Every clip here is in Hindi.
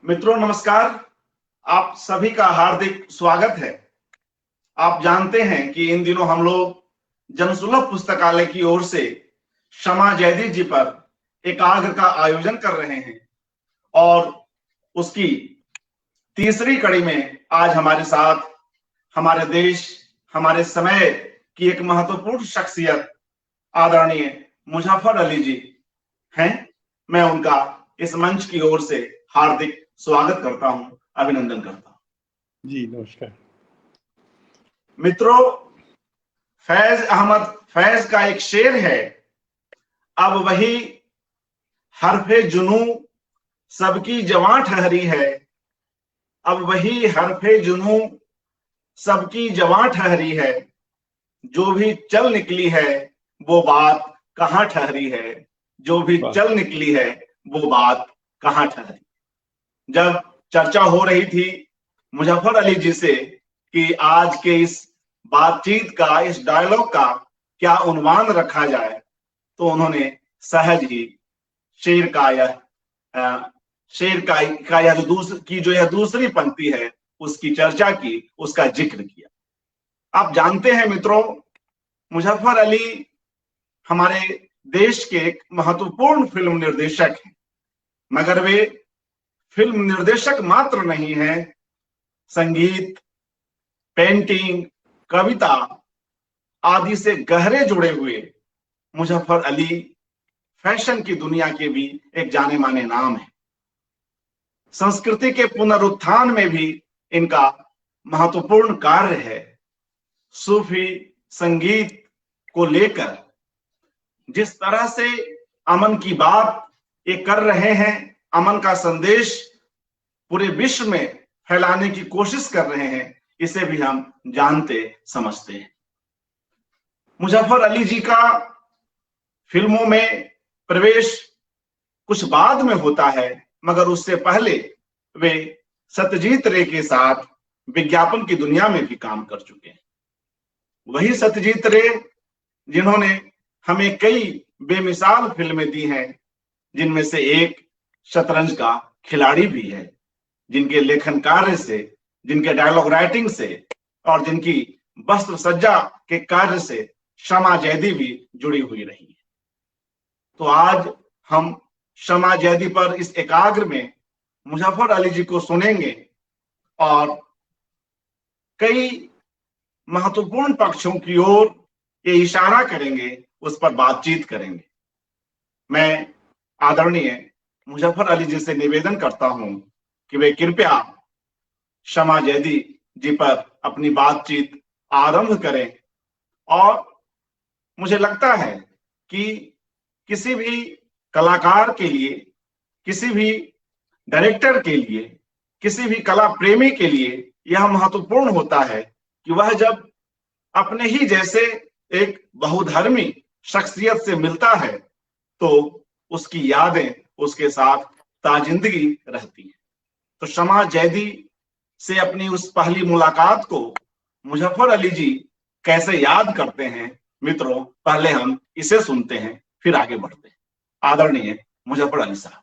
मित्रों नमस्कार। आप सभी का हार्दिक स्वागत है। आप जानते हैं कि इन दिनों हम लोग जनसुलभ पुस्तकालय की ओर से क्षमा जयदीप जी पर एकाग्र का आयोजन कर रहे हैं और उसकी तीसरी कड़ी में आज हमारे साथ हमारे देश, हमारे समय की एक महत्वपूर्ण शख्सियत आदरणीय मुजफ्फर अली जी हैं। मैं उनका इस मंच की ओर से हार्दिक स्वागत करता हूं, अभिनंदन करता हूं। जी नमस्कार मित्रों, फैज अहमद फैज का एक शेर है, अब वही हरफे जुनू सबकी जवां ठहरी है। अब वही हरफे जुनू सबकी जवां ठहरी है। जो भी चल निकली है वो बात कहां ठहरी है। जो भी चल निकली है वो बात कहां ठहरी। जब चर्चा हो रही थी मुजफ्फर अली जी से कि आज के इस बातचीत का, इस डायलॉग का क्या उन्वान रखा जाए, तो उन्होंने सहज ही शेर का यह जो यह दूसरी पंक्ति है उसकी चर्चा की, उसका जिक्र किया। आप जानते हैं मित्रों, मुजफ्फर अली हमारे देश के एक महत्वपूर्ण फिल्म निर्देशक हैं, मगर वे फिल्म निर्देशक मात्र नहीं है। संगीत, पेंटिंग, कविता आदि से गहरे जुड़े हुए मुजफ्फर अली फैशन की दुनिया के भी एक जाने माने नाम है। संस्कृति के पुनरुत्थान में भी इनका महत्वपूर्ण कार्य है। सूफी संगीत को लेकर जिस तरह से अमन की बात ये कर रहे हैं, अमन का संदेश पूरे विश्व में फैलाने की कोशिश कर रहे हैं, इसे भी हम जानते समझते हैं। मुजफ्फर अली जी का फिल्मों में प्रवेश कुछ बाद में होता है, मगर उससे पहले वे सत्यजीत रे के साथ विज्ञापन की दुनिया में भी काम कर चुके हैं। वही सत्यजीत रे जिन्होंने हमें कई बेमिसाल फिल्में दी हैं, जिनमें से एक शतरंज का खिलाड़ी भी है, जिनके लेखन कार्य से, जिनके डायलॉग राइटिंग से और जिनकी वस्त्र सज्जा के कार्य से क्षमा जयदीप भी जुड़ी हुई रही है। तो आज हम क्षमा जयदीप पर इस एकाग्र में मुजफ्फर अली जी को सुनेंगे और कई महत्वपूर्ण पक्षों की ओर ये इशारा करेंगे, उस पर बातचीत करेंगे। मैं आदरणीय मुजफ्फर अली जी से निवेदन करता हूं कि वे कृपया क्षमा जयदीप जी पर अपनी बातचीत आरंभ करें। और मुझे लगता है कि किसी भी कलाकार के लिए, किसी भी डायरेक्टर के लिए, किसी भी कला प्रेमी के लिए यह महत्वपूर्ण होता है कि वह जब अपने ही जैसे एक बहुधर्मी शख्सियत से मिलता है तो उसकी यादें उसके साथ ताजिंदगी रहती है। तो क्षमा जयदीप से अपनी उस पहली मुलाकात को मुजफ्फर अली जी कैसे याद करते हैं, मित्रों पहले हम इसे सुनते हैं, फिर आगे बढ़ते हैं। आदरणीय मुजफ्फर अली साहब।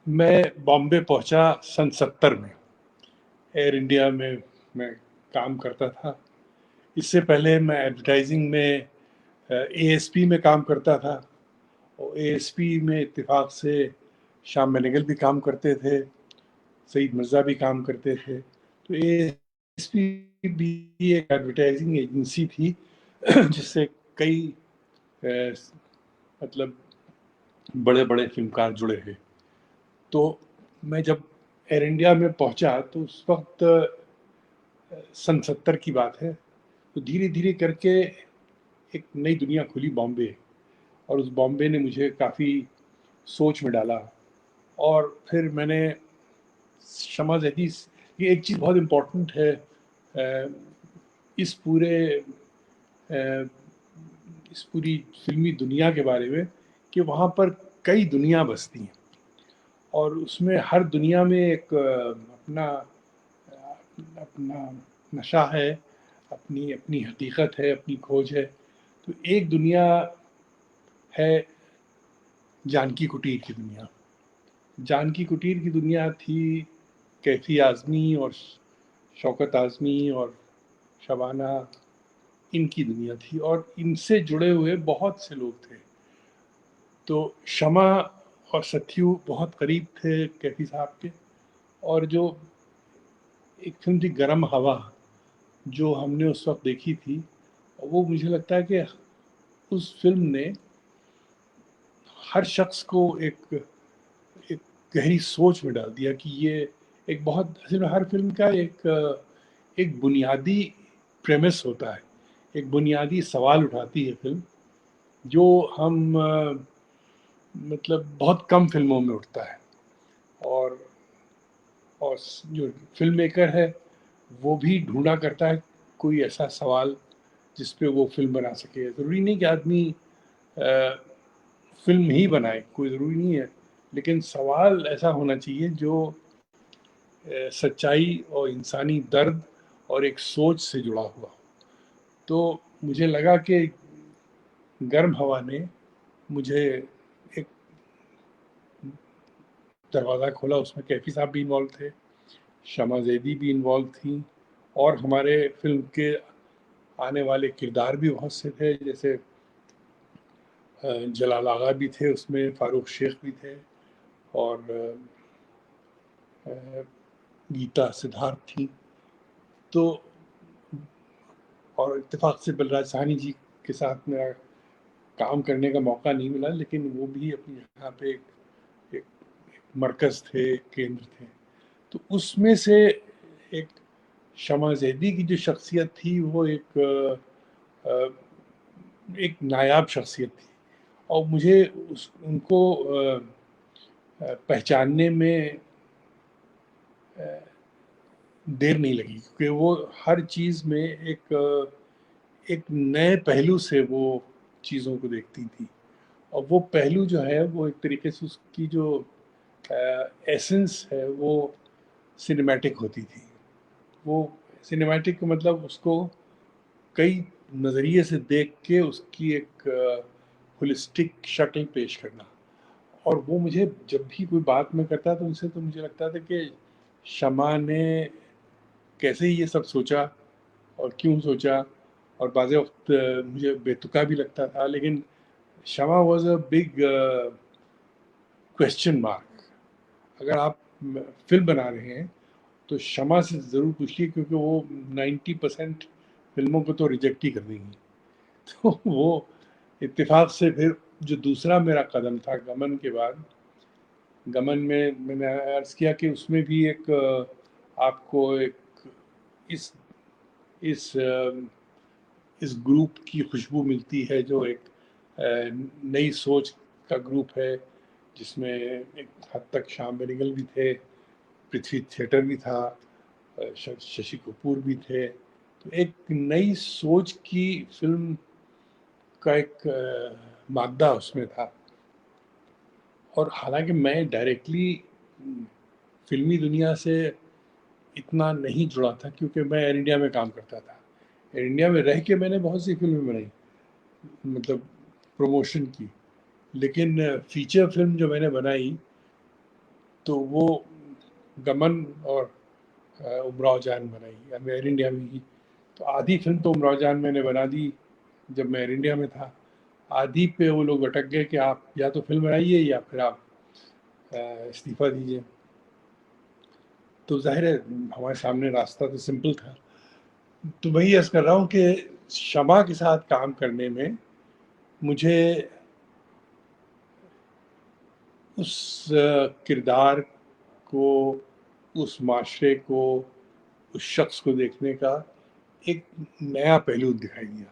मैं बॉम्बे पहुंचा सन 70 में। एयर इंडिया में मैं काम करता था। इससे पहले मैं एडवर्टाइजिंग में एएसपी में काम करता था, और एएसपी में इत्तेफाक से शाम मेनेगल भी काम करते थे, सईद मिर्ज़ा भी काम करते थे। तो एएसपी भी एक एडवर्टाइजिंग एजेंसी थी जिससे कई मतलब बड़े बड़े फिल्मकार जुड़े हैं। तो मैं जब एयर इंडिया में पहुंचा तो उस वक्त सन 70 की बात है। तो धीरे धीरे करके एक नई दुनिया खुली बॉम्बे, और उस बॉम्बे ने मुझे काफ़ी सोच में डाला। और फिर मैंने क्षमा जयदीप, ये एक चीज़ बहुत इम्पोर्टेंट है इस पूरी फिल्मी दुनिया के बारे में, कि वहाँ पर कई दुनिया बसती हैं और उसमें हर दुनिया में एक अपना नशा है, अपनी अपनी हकीकत है, अपनी खोज है। तो एक दुनिया है जानकी कुटीर की दुनिया, जानकी कुटीर की दुनिया थी, कैफी आज़मी और शौकत आज़मी और शबाना, इनकी दुनिया थी और इनसे जुड़े हुए बहुत से लोग थे। तो शमा और सत्यु बहुत करीब थे कैफी साहब के। और जो एक फिल्म थी गरम हवा, जो हमने उस वक्त देखी थी, वो मुझे लगता है कि उस फिल्म ने हर शख्स को एक एक गहरी सोच में डाल दिया कि ये एक बहुत, असल में हर फिल्म का एक बुनियादी प्रेमिस होता है, एक बुनियादी सवाल उठाती है फिल्म, जो हम मतलब बहुत कम फिल्मों में उठता है। और और जो फिल्म मेकर है वो भी ढूंढा करता है कोई ऐसा सवाल जिस पे वो फिल्म बना सके। ज़रूरी नहीं कि आदमी फिल्म ही बनाए, कोई ज़रूरी नहीं है, लेकिन सवाल ऐसा होना चाहिए जो सच्चाई और इंसानी दर्द और एक सोच से जुड़ा हुआ हो। तो मुझे लगा कि गर्म हवा ने मुझे एक दरवाज़ा खोला। उसमें कैफी साहब भी इन्वॉल्व थे, शमा जैदी भी इन्वॉल्व थी, और हमारे फिल्म के आने वाले किरदार भी बहुत से थे, जैसे जलाल आगा भी थे उसमें, फारूक शेख भी थे, और गीता सिद्धार्थ थी। तो और इत्तेफाक से बलराज साहनी जी के साथ मेरा काम करने का मौका नहीं मिला, लेकिन वो भी अपनी जगह पे एक मरकज़ थे, केंद्र थे। तो उसमें से एक शमा जैदी की जो शख्सियत थी वो एक नायाब शख्सियत थी, और मुझे उनको पहचानने में देर नहीं लगी, क्योंकि वो हर चीज़ में एक नए पहलू से वो चीज़ों को देखती थी। और वो पहलू जो है वो एक तरीके से उसकी जो एसेंस है वो सिनेमैटिक होती थी। वो सिनेमैटिक का मतलब उसको कई नज़रिए से देख के उसकी एक होलिस्टिक शक्ल पेश करना। और वो मुझे जब भी कोई बात मैं करता तो उनसे, तो मुझे लगता था कि शमा ने कैसे ये सब सोचा और क्यों सोचा, और बाज़ वक्त मुझे बेतुका भी लगता था, लेकिन Shama was a big question mark. अगर आप फिल्म बना रहे हैं तो शमा से ज़रूर पूछिए, क्योंकि वो 90% फिल्मों को तो रिजेक्ट ही कर देंगी। तो वो इत्तेफाक से फिर जो दूसरा मेरा कदम था गमन के बाद, गमन में मैंने अर्ज़ किया कि उसमें भी एक आपको एक इस इस इस ग्रुप की खुशबू मिलती है, जो एक नई सोच का ग्रुप है, जिसमें एक हद तक श्याम बेनेगल भी थे, पृथ्वी थिएटर भी था, शशि कपूर भी थे। तो एक नई सोच की फिल्म का एक मादा उसमें था। और हालांकि मैं डायरेक्टली फिल्मी दुनिया से इतना नहीं जुड़ा था, क्योंकि मैं एयर इंडिया में काम करता था। एयर इंडिया में रह के मैंने बहुत सी फिल्में बनाई, मतलब प्रमोशन की, लेकिन फीचर फिल्म जो मैंने बनाई तो वो गमन और उमराव जान बनाई, मैं एयर इंडिया में ही। तो आधी फिल्म तो उमराव जान मैंने बना दी जब मैं एयर इंडिया में था, आधी पे वो लोग अटक गए कि आप या तो फिल्म बनाइए या फिर आप इस्तीफा दीजिए। तो जाहिर है हमारे सामने रास्ता तो सिंपल था। तो वही अर्ज कर रहा हूँ कि शमा के साथ काम करने में मुझे उस किरदार को, उस माशरे को, उस शख्स को देखने का एक नया पहलू दिखाई दिया।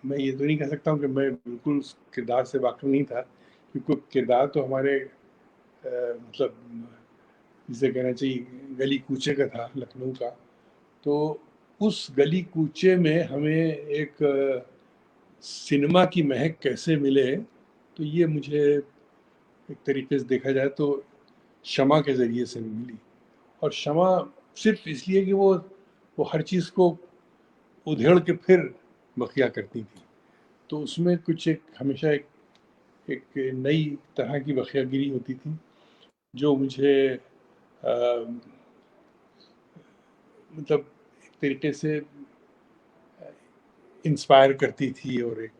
मैं ये तो नहीं कह सकता हूँ कि मैं बिल्कुल उस किरदार से वाकिफ नहीं था, क्योंकि किरदार तो हमारे मतलब जिसे कहना चाहिए गली कूचे का था, लखनऊ का। तो उस गली कूचे में हमें एक सिनेमा की महक कैसे मिले, तो ये मुझे एक तरीके से देखा जाए तो शमा के ज़रिए से मिली। और शमा सिर्फ इसलिए कि वो हर चीज़ को उधेड़ के फिर बखिया करती थी। तो उसमें कुछ एक हमेशा एक एक नई तरह की बखियागिरी होती थी जो मुझे मतलब एक तरीके से इंस्पायर करती थी। और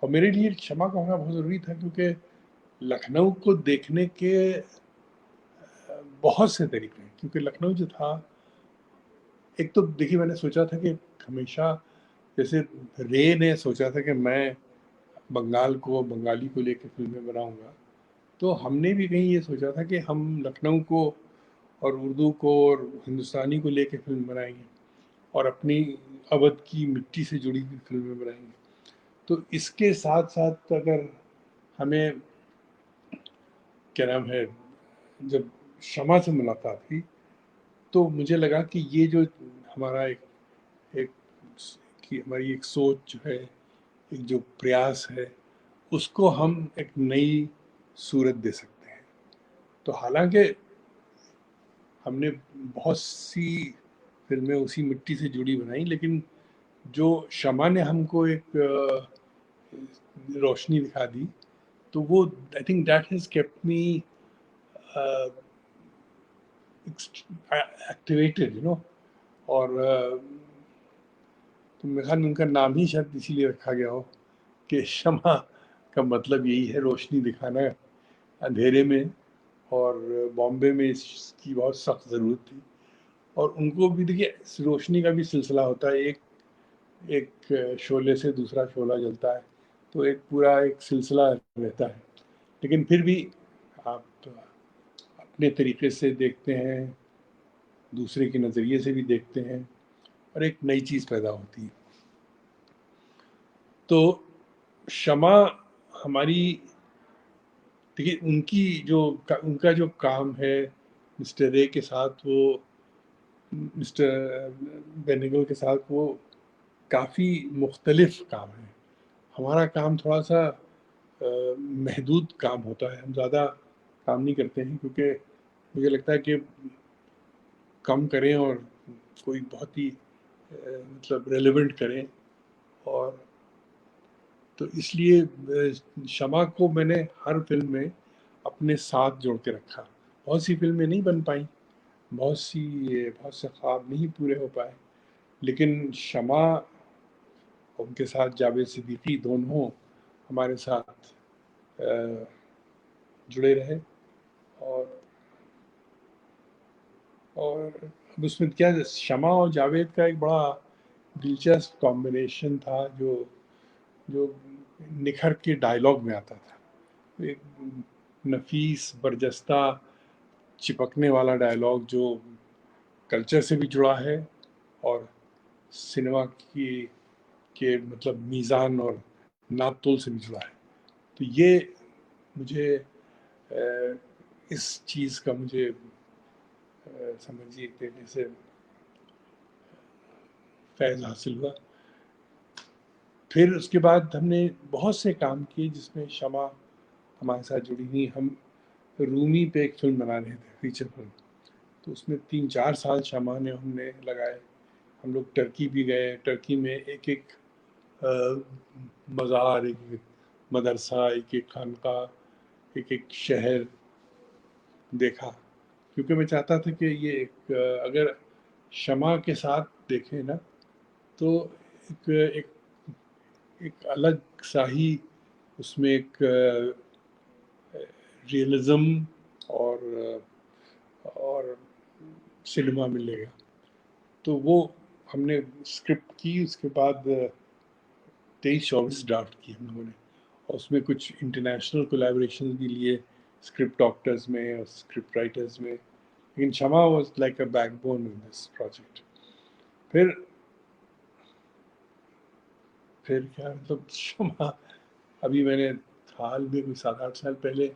मेरे लिए क्षमा का होना बहुत ज़रूरी था, क्योंकि लखनऊ को देखने के बहुत से तरीके हैं। क्योंकि लखनऊ जो था, एक तो देखिए मैंने सोचा था कि हमेशा, जैसे रे ने सोचा था कि मैं बंगाली को लेकर फिल्में बनाऊंगा, तो हमने भी कहीं ये सोचा था कि हम लखनऊ को और उर्दू को और हिंदुस्तानी को लेकर फिल्म बनाएंगे और अपनी अवध की मिट्टी से जुड़ी हुई फिल्में बनाएंगे। तो इसके साथ साथ अगर हमें, क्या नाम है, जब क्षमा से मुलाकात हुई तो मुझे लगा कि ये जो हमारा एक कि हमारी एक सोच जो है, एक जो प्रयास है, उसको हम एक नई सूरत दे सकते हैं। तो हालांकि हमने बहुत सी फिल्में उसी मिट्टी से जुड़ी बनाई, लेकिन जो शमा ने हमको एक रोशनी दिखा दी, तो वो I think that has kept me activated, और तो मेरे ख्याल में उनका नाम ही शायद इसीलिए रखा गया हो कि शमा का मतलब यही है, रोशनी दिखाना अंधेरे में। और बॉम्बे में इसकी बहुत सख्त ज़रूरत थी। और उनको भी देखिए, इस रोशनी का भी सिलसिला होता है, एक एक शोले से दूसरा शोला जलता है, तो एक पूरा एक सिलसिला रहता है। लेकिन फिर भी आप अपने तरीके से देखते हैं, दूसरे के नज़रिए से भी देखते हैं, और एक नई चीज़ पैदा होती है। तो शमा हमारी, देखिए उनका जो काम है मिस्टर रे के साथ, वो मिस्टर बेनेगल के साथ, वो काफ़ी मुख्तलिफ काम है। हमारा काम थोड़ा सा महदूद काम होता है, हम ज़्यादा काम नहीं करते हैं, क्योंकि मुझे लगता है कि कम करें और कोई बहुत ही मतलब रेलेवेंट करें। और तो इसलिए शमा को मैंने हर फिल्म में अपने साथ जोड़ के रखा। बहुत सी फिल्में नहीं बन पाई, बहुत से ख्वाब नहीं पूरे हो पाए, लेकिन शमा, उनके साथ जावेद सिद्दीकी, दोनों हमारे साथ जुड़े रहे। और अब उसमें क्या, शमा और जावेद का एक बड़ा दिलचस्प कॉम्बिनेशन था, जो जो निखर के डायलॉग में आता था। एक नफीस, बरजस्ता, चिपकने वाला डायलॉग जो कल्चर से भी जुड़ा है और सिनेमा की के मतलब मीज़ान और नाप तोल से भी जुड़ा है। तो ये मुझे इस चीज़ का मुझे समझिए एक तरीके से फैज़ हासिल हुआ। फिर उसके बाद हमने बहुत से काम किए जिसमें शमा हमारे साथ जुड़ी हुई। हम रूमी पे एक फिल्म बना रहे थे, फीचर फिल्म, तो उसमें 3-4 साल शमा ने हमने लगाए। हम लोग टर्की भी गए, टर्की में एक एक मज़ार, एक एक मदरसा, एक एक खानका, एक एक शहर देखा, क्योंकि मैं चाहता था कि ये अगर शमा के साथ देखें ना, तो एक एक एक अलग सा ही उसमें एक रियलिज्म और सिनेमा मिलेगा। तो वो हमने स्क्रिप्ट की, उसके बाद 23-24 ड्राफ्ट की हम लोगों ने, और उसमें कुछ इंटरनेशनल कोलैबोरेशन भी लिए, स्क्रिप्ट डॉक्टर्स में और स्क्रिप्ट राइटर्स में। लेकिन Shama was like a backbone in this project. फिर फिर क्या मतलब, शमा, अभी मैंने हाल में कोई 7-8 साल पहले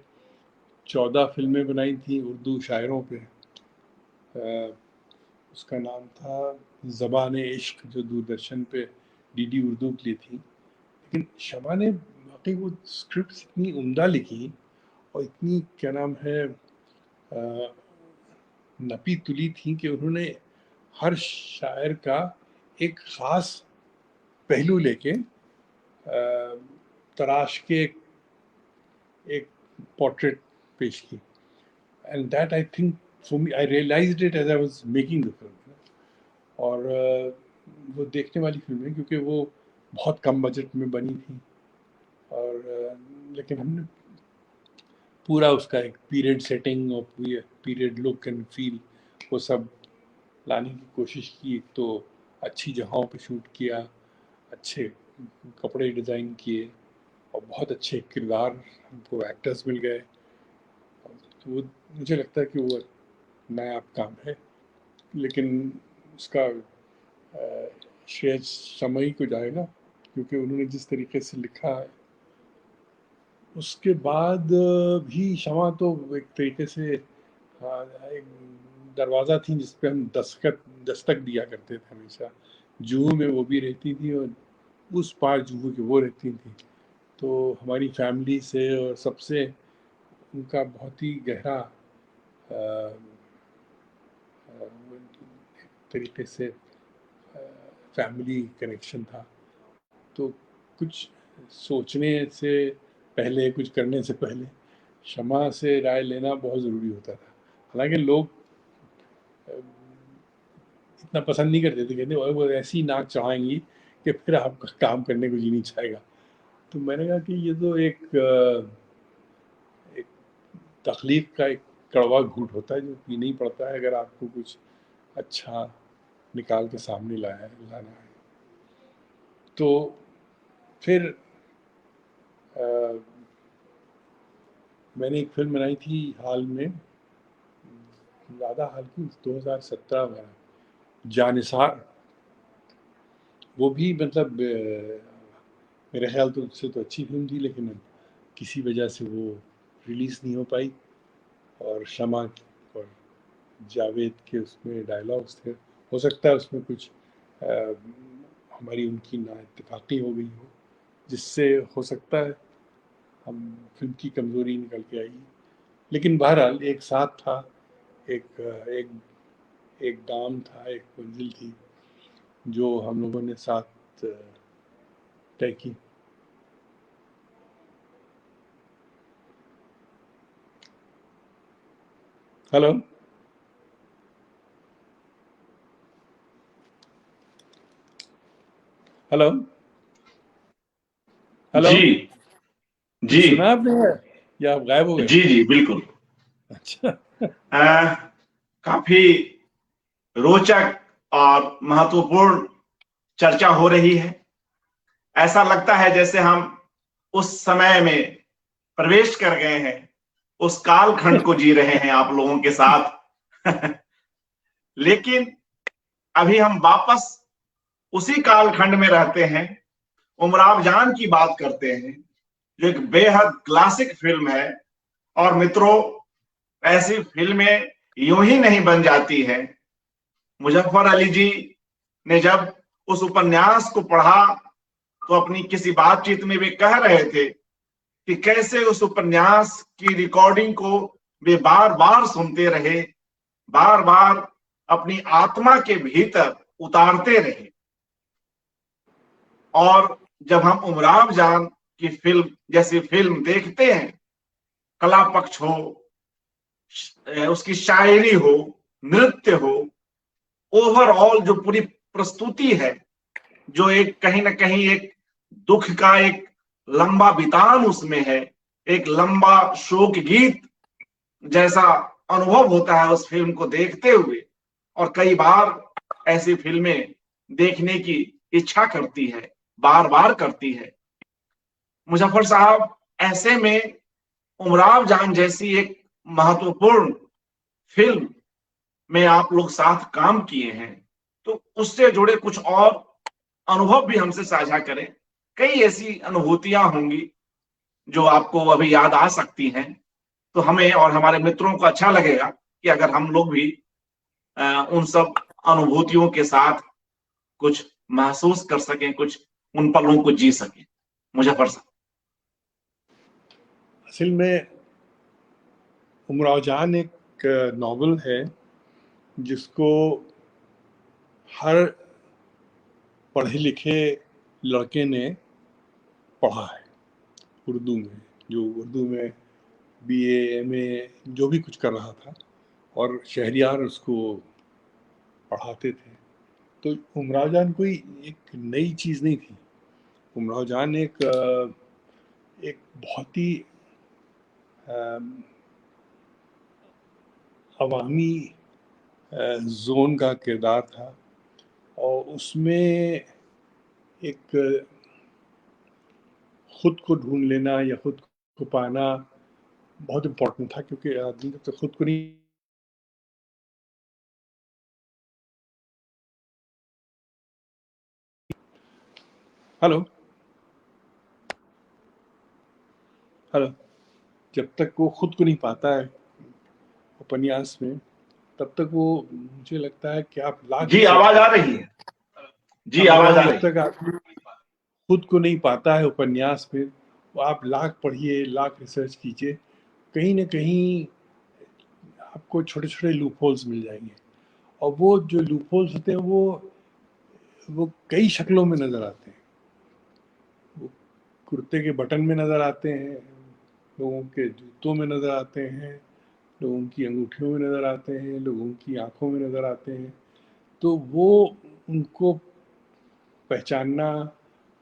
14 फिल्में बनाई थी उर्दू शायरों पे। उसका नाम था ज़बान इश्क, जो दूरदर्शन पे डीडी उर्दू के लिए थी। लेकिन शमा ने वाकई वो स्क्रिप्ट इतनी उम्दा लिखी और इतनी, क्या नाम है, नपी तुली थी कि उन्होंने हर शायर का एक ख़ास पहलू लेके तराश के एक पोर्ट्रेट पेश की, and that I think for me, I realized it as I was making the film. और वो देखने वाली फिल्म है क्योंकि वो बहुत कम बजट में बनी थी, और लेकिन हमने पूरा उसका एक पीरियड सेटिंग और पीरियड लुक एंड फील वो सब लाने की कोशिश की। तो अच्छी जगहों पे शूट किया, अच्छे कपड़े डिज़ाइन किए, और बहुत अच्छे किरदार हमको एक्टर्स मिल गए। तो वो मुझे लगता है कि वो नायाब काम है, लेकिन उसका श्रेय समय को जाएगा, क्योंकि उन्होंने जिस तरीके से लिखा है। उसके बाद भी शमा तो एक तरीके से एक दरवाज़ा थी जिस पे हम दस्तक दिया करते थे हमेशा। जुहू में वो भी रहती थी और उस पार जुहू की वो रहती थी, तो हमारी फैमिली से और सबसे उनका बहुत ही गहरा तरीके से फैमिली कनेक्शन था। तो कुछ सोचने से पहले, कुछ करने से पहले शमा से राय लेना बहुत ज़रूरी होता था। हालांकि लोग इतना पसंद नहीं करते थे, कहते वो ऐसी नाक चढ़ाएंगी कि फिर आपका काम करने को जी नहीं चाहेगा। तो मैंने कहा कि ये तो एक तकलीफ का एक कड़वा घूंट होता है जो पीना ही पड़ता है अगर आपको कुछ अच्छा निकाल के सामने लाना है। तो फिर मैंने एक फिल्म बनाई थी हाल में, ज़्यादा हाल की, 2017 में, जानिसार। वो भी मतलब मेरे ख्याल तो उससे तो अच्छी फिल्म थी, लेकिन किसी वजह से वो रिलीज़ नहीं हो पाई। और शमा और जावेद के उसमें डायलॉग्स थे, हो सकता है उसमें कुछ हमारी उनकी ना इत्तेफाकी हो गई हो, जिससे हो सकता है हम फिल्म की कमज़ोरी निकल के आई। लेकिन बहरहाल एक साथ था, एक एक एक दाम था, एक मंजिल थी जो हम लोगों ने साथ तय की। हेलो हेलो हेलो, जी जी सुना आपने या आप गायब हो गए? जी जी बिल्कुल। अच्छा। आ, काफी रोचक और महत्वपूर्ण चर्चा हो रही है। ऐसा लगता है जैसे हम उस समय में प्रवेश कर गए हैं, उस कालखंड को जी रहे हैं आप लोगों के साथ। लेकिन अभी हम वापस उसी कालखंड में रहते हैं, उमराव जान की बात करते हैं, जो एक बेहद क्लासिक फिल्म है। और मित्रों, ऐसी फिल्में यूं ही नहीं बन जाती है। मुजफ्फर अली जी ने जब उस उपन्यास को पढ़ा तो अपनी किसी बातचीत में वे कह रहे थे कि कैसे उस उपन्यास की रिकॉर्डिंग को वे बार बार सुनते रहे, बार बार अपनी आत्मा के भीतर उतारते रहे। और जब हम उमराव जान की फिल्म जैसी फिल्म देखते हैं, कला पक्ष हो, उसकी शायरी हो, नृत्य हो, ओवरऑल जो पूरी प्रस्तुति है, जो एक कहीं ना कहीं एक दुख का एक लंबा बितान उसमें है, एक लंबा शोक गीत जैसा अनुभव होता है उस फिल्म को देखते हुए। और कई बार ऐसी फिल्में देखने की इच्छा करती है, बार बार करती है। मुजफ्फर साहब, ऐसे में उमराव जान जैसी एक महत्वपूर्ण फिल्म में आप लोग साथ काम किए हैं, तो उससे जुड़े कुछ और अनुभव भी हमसे साझा करें। कई ऐसी अनुभूतियां होंगी जो आपको अभी याद आ सकती हैं, तो हमें और हमारे मित्रों को अच्छा लगेगा कि अगर हम लोग भी उन सब अनुभूतियों के साथ कुछ महसूस कर सकें, कुछ उन पलों को जी सकें। मुजफ्फर साहब। असल में उमराव जान एक नॉवल है जिसको हर पढ़े लिखे लड़के ने पढ़ा है उर्दू में। जो उर्दू में BA MA जो भी कुछ कर रहा था, और शहरियार उसको पढ़ाते थे। तो उमराव जान कोई एक नई चीज़ नहीं थी। उमराव जान एक बहुत ही अवामी जोन का किरदार था, और उसमें एक खुद को ढूंढ लेना या खुद को पाना बहुत इम्पोर्टेंट था, क्योंकि आदमी जब तक खुद को नहीं। हेलो हेलो, जब तक वो खुद को नहीं पाता है उपन्यास में, तब तक वो, मुझे लगता है कि आप लाख जी, रिसर्च आवाज आ कीजिए। रही है। जी, मैं कह रहा आवाज हूँ, आ जब रही है। तक आप खुद को नहीं पाता है उपन्यास में, वो आप लाख पढ़िए, लाख रिसर्च कीजिए, कहीं ना कहीं आपको छोटे छोटे लूप होल्स मिल जाएंगे। और वो जो लूप होल्स होते हैं, वो कई शक्लों में नजर आते हैं। वो कुर्ते के बटन में नजर आते हैं, लोगों के जूतों में नजर आते हैं, लोगों की अंगूठियों में नजर आते हैं, लोगों की आंखों में नजर आते हैं। तो वो उनको पहचानना,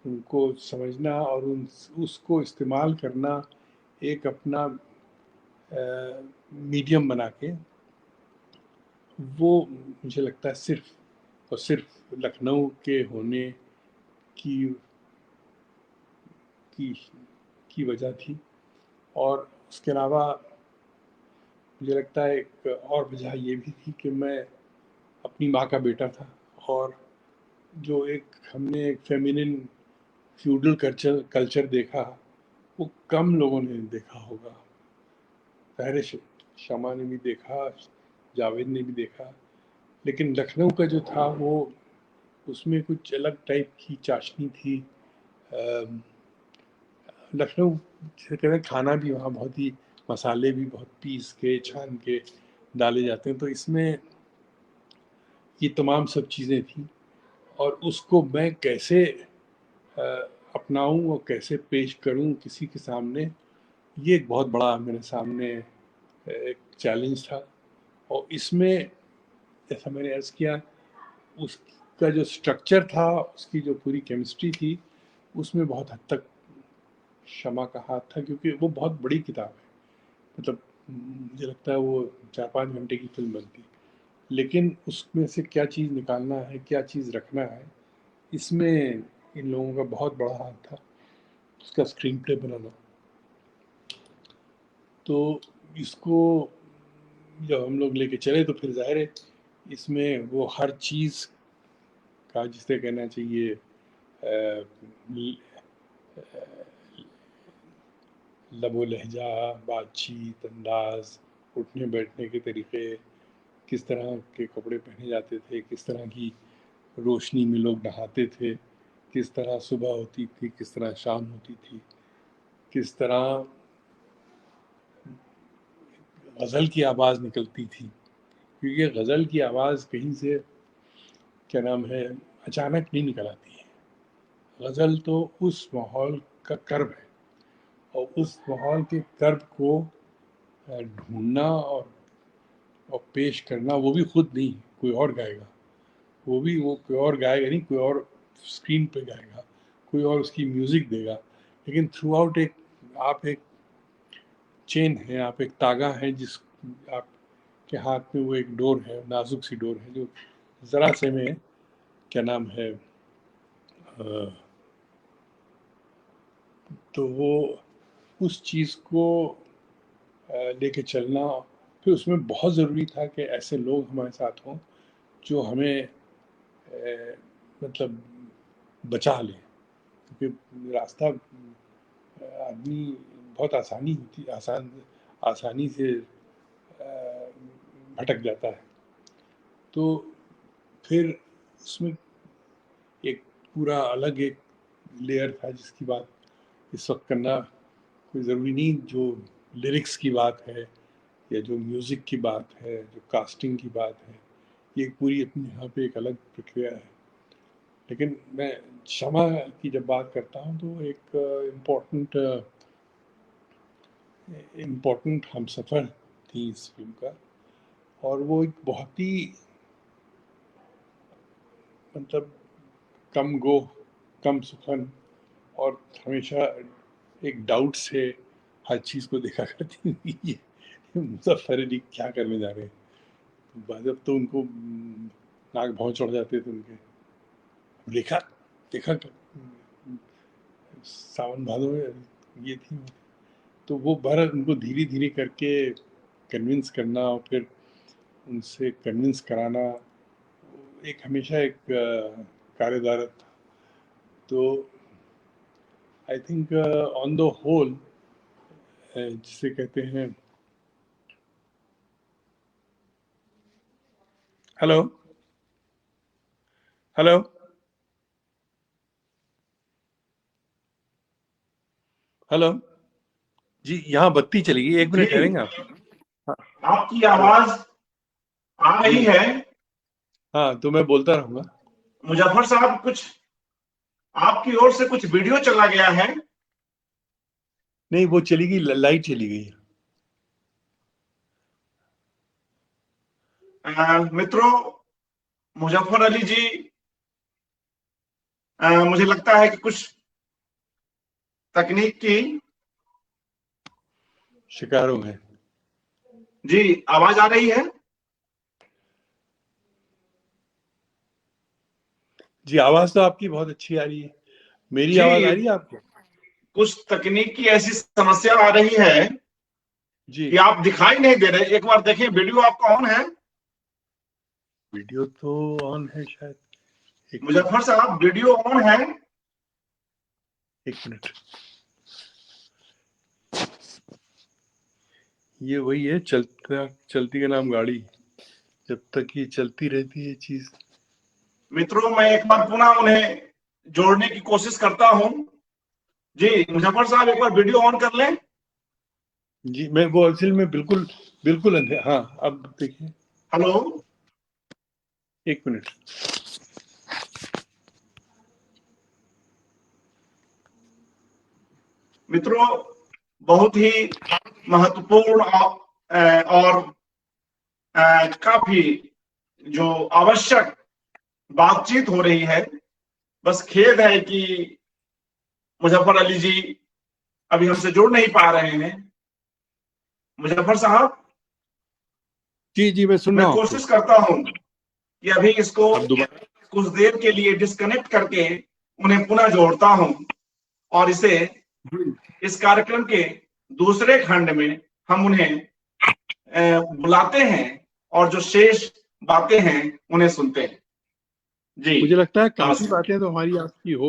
उनको समझना और उसको इस्तेमाल करना एक अपना मीडियम बना के, वो मुझे लगता है सिर्फ और सिर्फ लखनऊ के होने की की की वजह थी। और उसके अलावा मुझे लगता है एक और वजह ये भी थी कि मैं अपनी माँ का बेटा था, और जो हमने एक फेमिनिन फ्यूडल कल्चर कल्चर देखा, वो कम लोगों ने देखा होगा। पहले शमा ने भी देखा, जावेद ने भी देखा, लेकिन लखनऊ का जो था वो, उसमें कुछ अलग टाइप की चाशनी थी। लखनऊ से कहते हैं, खाना भी वहाँ बहुत ही, मसाले भी बहुत पीस के छान के डाले जाते हैं। तो इसमें ये तमाम सब चीज़ें थी, और उसको मैं कैसे अपनाऊं और कैसे पेश करूं किसी के सामने, ये एक बहुत बड़ा मेरे सामने एक चैलेंज था। और इसमें, जैसा मैंने अर्ज़ किया, उसका जो स्ट्रक्चर था, उसकी जो पूरी केमिस्ट्री थी, उसमें बहुत हद तक शमा का हाथ था, क्योंकि वो बहुत बड़ी किताब है। मतलब मुझे लगता है वो 4-5 घंटे की फिल्म बनती, लेकिन उसमें से क्या चीज़ निकालना है, क्या चीज़ रखना है, इसमें इन लोगों का बहुत बड़ा हाथ था, उसका स्क्रीन प्ले बनाना। तो इसको जब हम लोग लेके चले, तो फिर जाहिर है इसमें वो हर चीज़ का, जिसे कहना चाहिए लबो लहजा, बातचीत, अंदाज, उठने बैठने के तरीके, किस तरह के कपड़े पहने जाते थे, किस तरह की रोशनी में लोग नहाते थे, किस तरह सुबह होती थी, किस तरह शाम होती थी, किस तरह गज़ल की आवाज़ निकलती थी। क्योंकि गज़ल की आवाज़ कहीं से, क्या नाम है, अचानक नहीं निकल आती है। गज़ल तो उस माहौल का कर्ब है, और उस माहौल के कर्ब को ढूंढना और पेश करना, वो भी खुद नहीं, कोई और गाएगा। वो कोई और गाएगा नहीं, कोई और स्क्रीन पे गाएगा, कोई और उसकी म्यूज़िक देगा। लेकिन थ्रू आउट आप एक चेन है, आप एक तागा है, जिस आपके हाथ में वो एक डोर है, नाजुक सी डोर है, जो ज़रा से में, क्या नाम है, तो वो उस चीज़ को लेके चलना। फिर उसमें बहुत ज़रूरी था कि ऐसे लोग हमारे साथ हों जो हमें मतलब बचा लें, क्योंकि रास्ता आदमी बहुत आसानी से भटक जाता है। तो फिर उसमें एक पूरा अलग एक लेयर था, जिसकी बात इस वक्त करना कोई ज़रूरी नहीं। जो लिरिक्स की बात है, या जो म्यूज़िक की बात है, जो कास्टिंग की बात है, ये पूरी अपनी यहाँ पे एक अलग प्रक्रिया है। लेकिन मैं शमा की जब बात करता हूँ, तो एक इम्पोर्टेंट इम्पोर्टेंट हमसफर थी इस फिल्म का, और वो एक बहुत ही मतलब कम गो कम सुखन और हमेशा एक डाउट से हर चीज़ को देखा करती थी। ये मुजफ्फर अली क्या करने जा रहे हैं, जब तो उनको नाक भौं चढ़ जाते थे उनके, देखा देखा सावन भादो में ये थी, तो वो बार उनको धीरे धीरे करके कन्विंस करना और फिर उनसे कन्विंस कराना एक हमेशा एक कार्यदार था। तो I think on the whole जिसे कहते हैं, हेलो हेलो हेलो जी, यहाँ बत्ती चली गई, 1 मिनट जी, ठहरेंगे आप? हाँ, आपकी आवाज आ रही है। हाँ, तो मैं बोलता रहूंगा। मुजफ्फर साहब, कुछ आपकी ओर से कुछ वीडियो चला गया है। नहीं, वो चली गई, लाइट चली गई। मित्रों, मुजफ्फर अली जी मुझे लगता है कि कुछ तकनीक की शिकार हो गए। जी आवाज आ रही है। जी, आवाज तो आपकी बहुत अच्छी आ रही है। मेरी आवाज आ जी, रही है आपको? कुछ तकनीक की ऐसी समस्या आ रही है जी, कि आप दिखाई नहीं दे रहे। एक बार देखें, वीडियो आपका ऑन है? वीडियो तो ऑन है शायद। एक मिनट, मुजफ्फर साहब, वीडियो ऑन है? 1 मिनट। ये वही है, चलती का नाम गाड़ी, जब तक ये चलती रहती है चीज। मित्रों, मैं एक बार पुनः उन्हें जोड़ने की कोशिश करता हूं। जी मुजफ्फर साहब, एक बार वीडियो ऑन कर लें। जी, मैं वो असल में बिल्कुल बिल्कुल अंधे, हाँ अब देखिए। हेलो। 1 मिनट। मित्रों, बहुत ही महत्वपूर्ण और काफी जो आवश्यक बातचीत हो रही है। बस खेद है कि मुजफ्फर अली जी अभी हमसे जुड़ नहीं पा रहे हैं। मुजफ्फर साहब, जी जी, मैं सुन मैं रहा हूँ आपको। कोशिश करता हूं कि अभी इसको अब दोबारा। कुछ देर के लिए डिस्कनेक्ट करके उन्हें पुनः जोड़ता हूं, और इस कार्यक्रम के दूसरे खंड में हम उन्हें बुलाते हैं और जो शेष बातें हैं उन्हें सुनते हैं। जी मुझे लगता है काफी नमस्कार। बातें तो हमारी आपकी हो